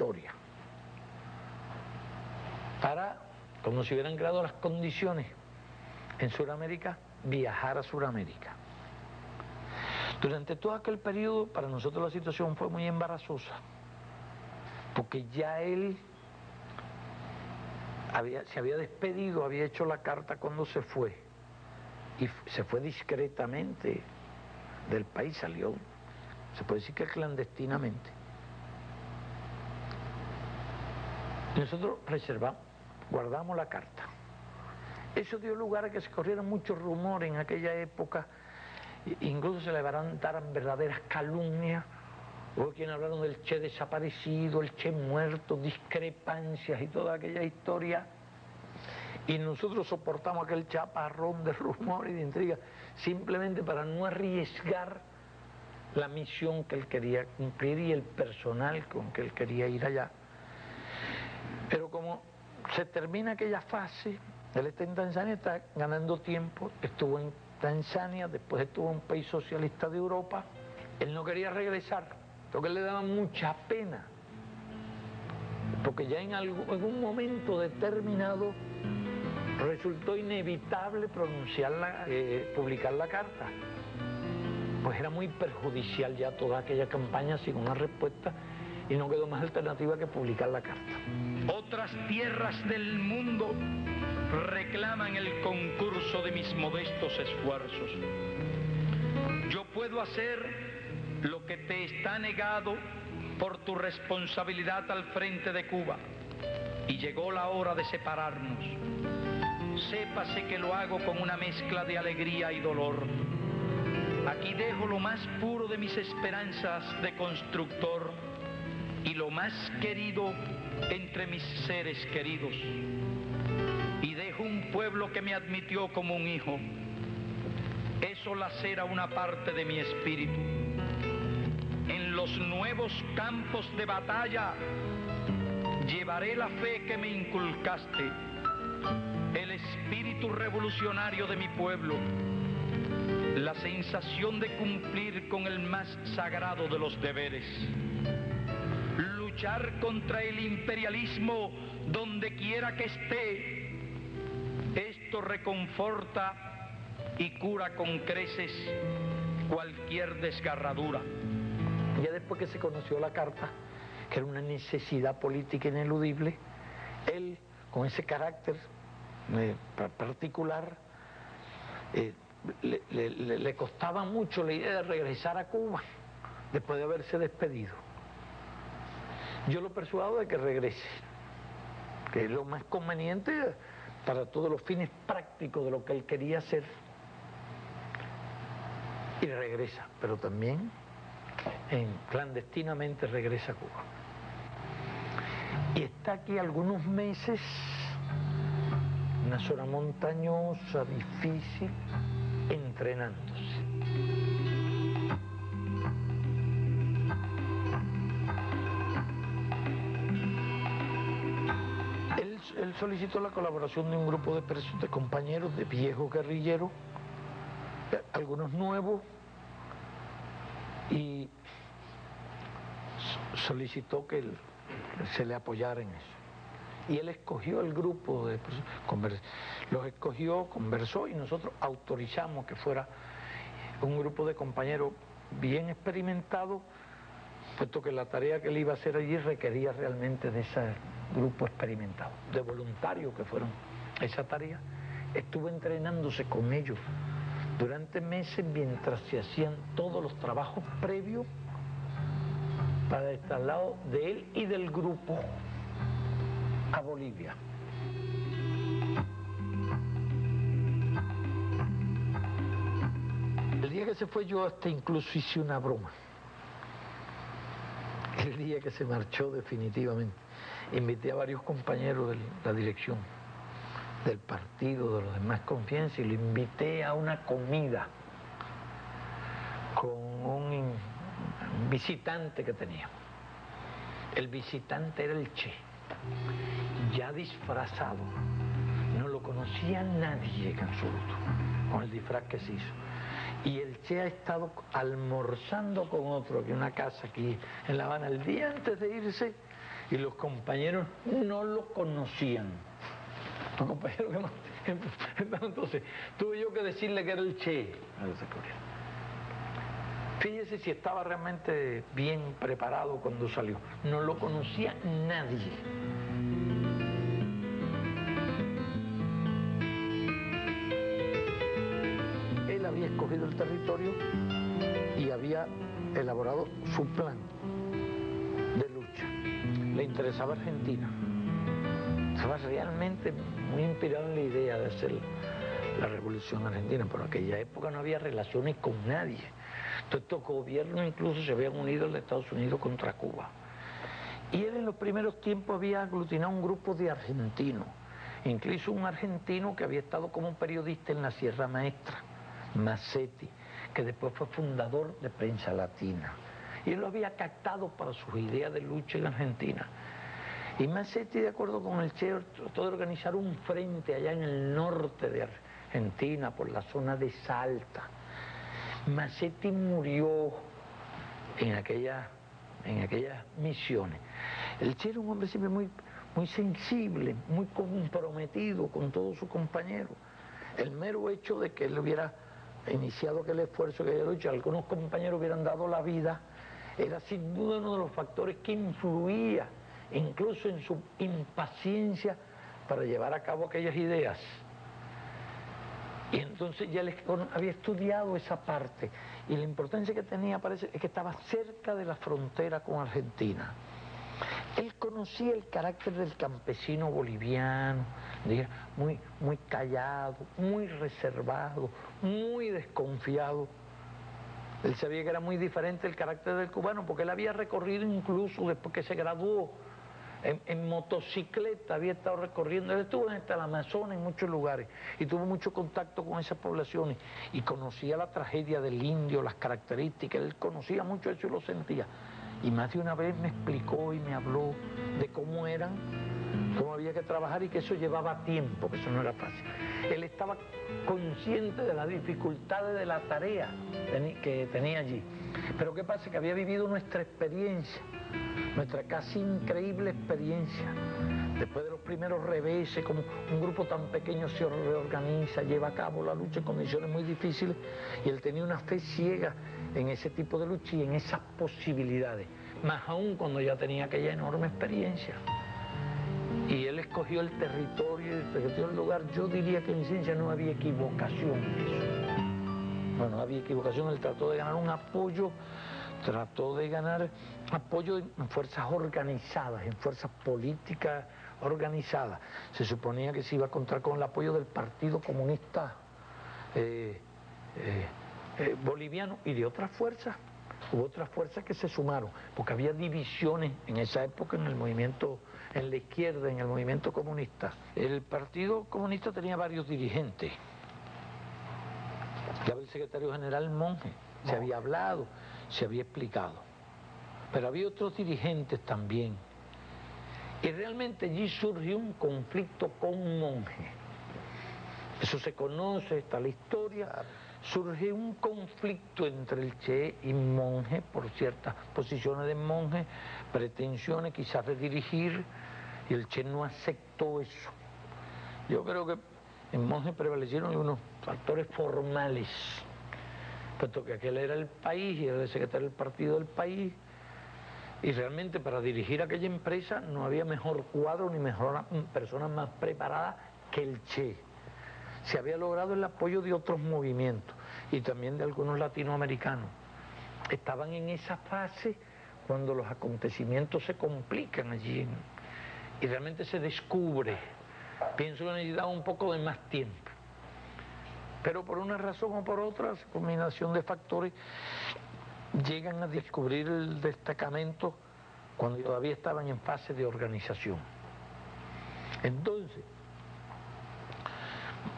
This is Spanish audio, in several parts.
historia, para, como si hubieran creado las condiciones en Sudamérica, viajar a Sudamérica. Durante todo aquel periodo, para nosotros la situación fue muy embarazosa, porque ya él se había despedido, había hecho la carta cuando se fue, y se fue discretamente del país, salió, se puede decir que clandestinamente. Y nosotros reservamos, guardamos la carta. Eso dio lugar a que se corrieran muchos rumores en aquella época, incluso se levantaran verdaderas calumnias. Hubo quienes hablaron del Che desaparecido, el Che muerto, discrepancias y toda aquella historia. Y nosotros soportamos aquel chaparrón de rumores y de intrigas, simplemente para no arriesgar la misión que él quería cumplir y el personal con que él quería ir allá. Pero como se termina aquella fase, él está en Tanzania, está ganando tiempo, estuvo en Tanzania, después estuvo en un país socialista de Europa, él no quería regresar, porque le daba mucha pena, porque ya en un momento determinado resultó inevitable publicar la carta, pues era muy perjudicial ya toda aquella campaña sin una respuesta y no quedó más alternativa que publicar la carta. Otras tierras del mundo reclaman el concurso de mis modestos esfuerzos. Yo puedo hacer lo que te está negado por tu responsabilidad al frente de Cuba. Y llegó la hora de separarnos. Sépase que lo hago con una mezcla de alegría y dolor. Aquí dejo lo más puro de mis esperanzas de constructor y lo más querido entre mis seres queridos. Y dejo un pueblo que me admitió como un hijo. Eso lacera una parte de mi espíritu. En los nuevos campos de batalla llevaré la fe que me inculcaste, el espíritu revolucionario de mi pueblo, la sensación de cumplir con el más sagrado de los deberes. Luchar contra el imperialismo donde quiera que esté. Esto reconforta y cura con creces cualquier desgarradura. Ya después que se conoció la carta, que era una necesidad política ineludible, él, con ese carácter particular, le costaba mucho la idea de regresar a Cuba después de haberse despedido. Yo lo persuado de que regrese, que es lo más conveniente para todos los fines prácticos de lo que él quería hacer. Y regresa, pero también clandestinamente regresa a Cuba. Y está aquí algunos meses, una zona montañosa, difícil, entrenándose. Él solicitó la colaboración de un grupo de compañeros, de viejos guerrilleros, algunos nuevos, y solicitó que se le apoyara en eso. Y él escogió el grupo de personas, los escogió, conversó y nosotros autorizamos que fuera un grupo de compañeros bien experimentados, puesto que la tarea que él iba a hacer allí requería realmente de ese grupo experimentado, de voluntarios que fueron a esa tarea. Estuvo entrenándose con ellos durante meses mientras se hacían todos los trabajos previos para el traslado de él y del grupo a Bolivia. El día que se fue yo hasta incluso hice una broma. El día que se marchó definitivamente, invité a varios compañeros de la dirección del partido, de los demás Confianza, y lo invité a una comida con un visitante que teníamos. El visitante era el Che, ya disfrazado, no lo conocía nadie en absoluto, con el disfraz que se hizo. Y el Che ha estado almorzando con otro, que una casa aquí en La Habana, el día antes de irse, y los compañeros no lo conocían. Los compañeros que no... Entonces, tuve yo que decirle que era el Che. Fíjese si estaba realmente bien preparado cuando salió. No lo conocía nadie. Él había escogido el territorio y había elaborado su plan de lucha. Le interesaba Argentina. Estaba realmente muy inspirado en la idea de hacer la revolución argentina. Por aquella época no había relaciones con nadie. Entonces estos gobiernos incluso se habían unido a los Estados Unidos contra Cuba. Y él en los primeros tiempos había aglutinado un grupo de argentinos, incluso un argentino que había estado como periodista en la Sierra Maestra, Massetti, que después fue fundador de Prensa Latina. Y él lo había captado para sus ideas de lucha en Argentina. Y Massetti, de acuerdo con el Che, trató de organizar un frente allá en el norte de Argentina, por la zona de Salta. Massetti murió en aquellas misiones. El Che era un hombre siempre muy sensible, muy comprometido con todos sus compañeros. El mero hecho de que él hubiera iniciado aquel esfuerzo, aquella lucha, algunos compañeros hubieran dado la vida, era sin duda uno de los factores que influía incluso en su impaciencia para llevar a cabo aquellas ideas. Y entonces ya él había estudiado esa parte, y la importancia que tenía, parece, es que estaba cerca de la frontera con Argentina. Él conocía el carácter del campesino boliviano, muy callado, muy reservado, muy desconfiado. Él sabía que era muy diferente el carácter del cubano, porque él había recorrido incluso después que se graduó, en motocicleta había estado recorriendo. Él estuvo en el Amazonas, en muchos lugares, y tuvo mucho contacto con esas poblaciones, y conocía la tragedia del indio, las características. Él conocía mucho eso y lo sentía. Y más de una vez me explicó y me habló de cómo había que trabajar, y que eso llevaba tiempo, que eso no era fácil. Él estaba consciente de las dificultades de la tarea que tenía allí. Pero ¿qué pasa? Que había vivido nuestra experiencia, nuestra casi increíble experiencia. Después de los primeros reveses, como un grupo tan pequeño se reorganiza, lleva a cabo la lucha en condiciones muy difíciles, y él tenía una fe ciega en ese tipo de lucha y en esas posibilidades, más aún cuando ya tenía aquella enorme experiencia. Y él escogió el territorio, el lugar. Yo diría que en ciencia no había equivocación en eso. No había equivocación. Él trató de ganar un apoyo, trató de ganar apoyo en fuerzas organizadas, en fuerzas políticas organizadas. Se suponía que se iba a contar con el apoyo del Partido Comunista boliviano y de otras fuerzas. Hubo otras fuerzas que se sumaron, porque había divisiones en esa época en el movimiento, en la izquierda, en el movimiento comunista. El Partido Comunista tenía varios dirigentes. Estaba el secretario general Monge, se había hablado, se había explicado. Pero había otros dirigentes también. Y realmente allí surgió un conflicto con Monge. Eso se conoce, está la historia. Surge un conflicto entre el Che y Monge por ciertas posiciones de Monge, pretensiones quizás de dirigir, y el Che no aceptó eso. Yo creo que en Monge prevalecieron unos factores formales, puesto que aquel era el país y era el secretario del partido del país, y realmente para dirigir aquella empresa no había mejor cuadro ni mejor persona más preparada que el Che. Se había logrado el apoyo de otros movimientos y también de algunos latinoamericanos. Estaban en esa fase cuando los acontecimientos se complican allí y realmente se descubre. Pienso que necesitaba un poco de más tiempo. Pero por una razón o por otra, combinación de factores, llegan a descubrir el destacamento cuando todavía estaban en fase de organización. Entonces,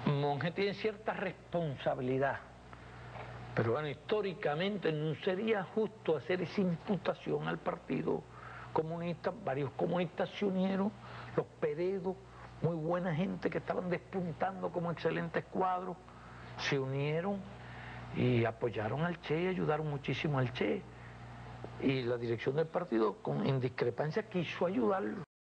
Monge tiene cierta responsabilidad, pero bueno, históricamente no sería justo hacer esa imputación al Partido Comunista. Varios comunistas se unieron, los Peredo, muy buena gente que estaban despuntando como excelentes cuadros, se unieron y apoyaron al Che y ayudaron muchísimo al Che. y la dirección del partido, en discrepancia, quiso ayudarlo.